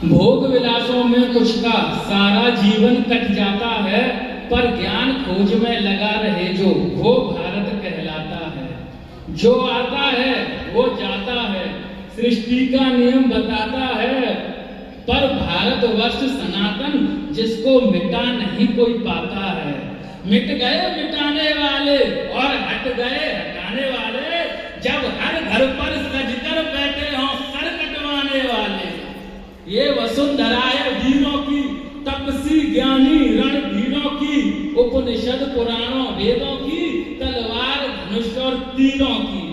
भोग विलासों में कुछ का सारा जीवन कट जाता है, पर ज्ञान खोज में लगा रहे जो, वो भारत कहलाता है। जो आता है वो जाता है, सृष्टि का नियम बताता है, पर भारतवर्ष सनातन जिसको मिटा नहीं कोई पाता है। मिट गए मिटाने वाले और हट गए हटाने वाले, जब हर घर पर सजकर बैठे हों सर कटवाने वाले। ये वसुंधरा है वीरों की, तपसी ज्ञानी रणधीरों की, उपनिषद पुराणों वेदों की, तलवार धनुष और तीरों की।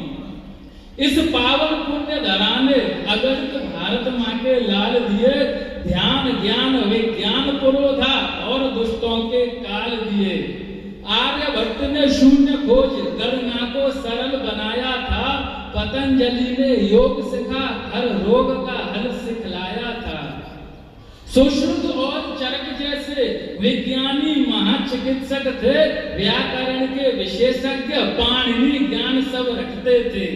इस पावन पुण्य धरा ने अगणित भारत माँ के लाल दिए, ध्यान ज्ञान विज्ञान पुरोधा और दुष्टों के काल दिए। आर्यभट्ट ने शून्य खोज गणना को सरल बनाया था, पतंजलि ने योग सिखा हर रोग का हल सिखलाया था। सुश्रुत और चरक जैसे विज्ञानी महाचिकित्सक थे, व्याकरण के विशेषज्ञ पाणिनि ज्ञान सब रखते थे।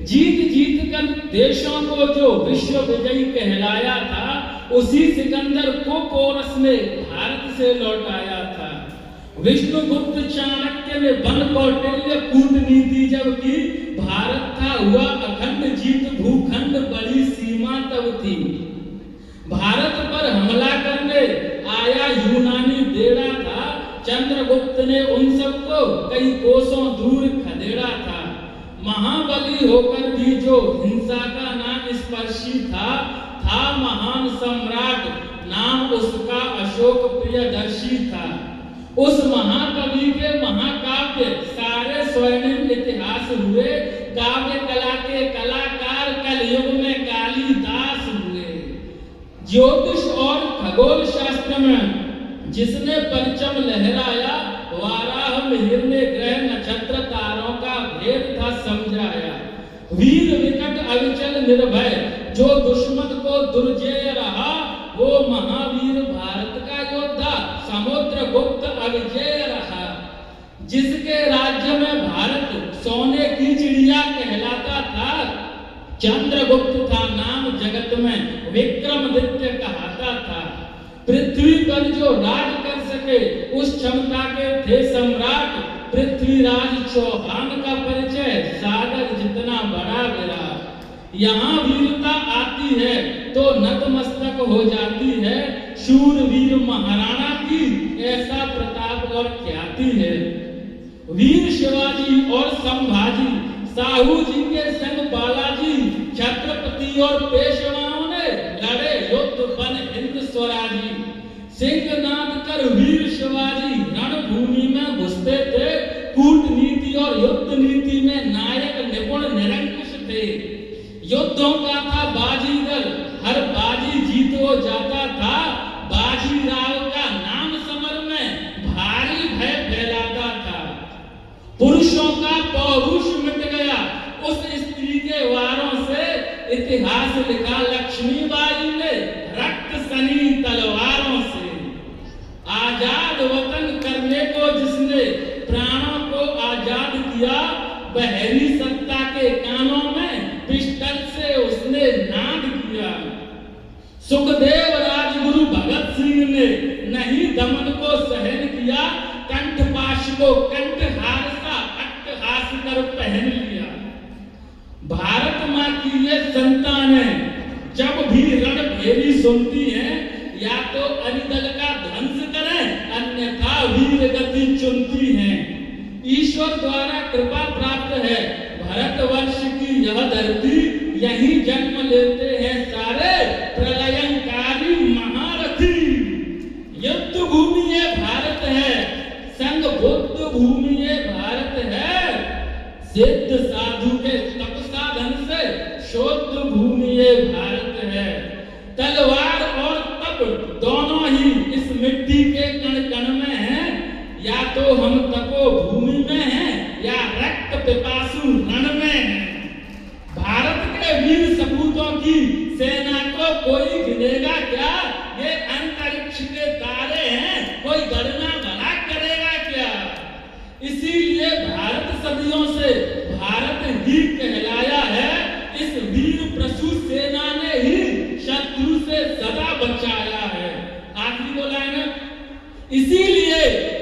जीत जीत कर देशों को जो विश्व विजयी कहलाया था, उसी सिकंदर को पोरस ने भारत से लौटाया था। विष्णुगुप्त चाणक्य ने बन कौटिल्य कूटनीति जब की, भारत था हुआ अखंड जीत भूखंड बड़ी सीमा तब थी। भारत पर हमला करने आया यूनानी देड़ा था, चंद्रगुप्त ने उन सबको कई कोसों दूर खदेड़ा था। महाबली होकर भी जो हिंसा का ना स्पर्शी था महान सम्राट नाम उसका अशोक प्रियदर्शी था। उस महाकवि के महाकाव्य सारे स्वर्णिम इतिहास हुए, काव्य कला के कलाकार कलयुग में कालिदास हुए। ज्योतिष और खगोल शास्त्र में जिसने परचम लहराया, वाराह मिहिर ने ग्रह नक्षत्र तारों का भेद था समझाया। वीर विकट अविचल निर्भय जो दुश्मन को दुर्जय रहा, वो महावीर भारत का योद्धा समुद्र गुप्त अविजय रहा। जिसके राज्य में भारत सोने की चिड़िया कहलाता था, चंद्रगुप्त था नाम जगत में विक्रमादित्य कहता था। पृथ्वी पर जो राज कर सके उस क्षमता के थे सम्राट, पृथ्वीराज चौहान का परिचय सागर जितना बड़ा विराट। यहाँ वीरता आती है तो नतमस्तक हो जाती है, शूरवीर महाराणा की ऐसा प्रताप और ख्याति है। वीर शिवाजी और संभाजी, साहू जी के संग बालाजी, छत्रपति और पेशवाओं ने लड़े युद्ध बन हिंद स्वराजी। सिंहनाद कर वीर शिवाजी रणभूमि में घुसते थे, कूटनीति और युद्ध नीति में नायक निपुण निरंकुश थे। युद्धों का था बाजीगर, हर बाजी जीत हो जाता था, बाजीराव का नाम समर में भारी भय फैलाता था। पुरुषों का पौरुष मिट गया उस स्त्री के वारों से, इतिहास लिखा लक्ष्मीबाई ने रक्त सनी तलवारों से। आजाद वतन करने को जिसने प्राणों को आजाद किया, बहरी सत्ता के कानों में पिस्टल से उसने नाद किया। सुखदेव राजगुरु भगत सिंह ने नहीं दमन को सहन किया, कंठपाश को कंठहार सा अट्टहास कर पहन लिया। भारत माँ की ये संतानें जब भी रणभेरी सुनती हैं, या तो अरिदल का ध्वंस करें अन्यथा वीर गति चुनती हैं। ईश्वर द्वारा कृपा प्राप्त है भारतवर्ष की यह धरती, यही जन्म लेते हैं सारे प्रलयंकारी महारथी। युद्ध भूमि ये भारत है, संग बुद्ध भूमि ये भारत है, सिद्ध साधु के तप साधन से शोध भूमि ये भारत है। तलवार और तप दोनों ही इस मिट्टी के कण कण में हैं, या तो हम तपो भूमि में हैं या रक्त पिपासु रण में हैं। भारत के वीर सपूतों की सेना को कोई गिनेगा क्या, ये अंतरिक्ष के तारे हैं, कोई गणना भला करेगा क्या। इसीलिए भारत सदियों से भारत ही कहलाया है, इस वीर प्रसूत सेना ने ही शत्रु से सदा इसीलिए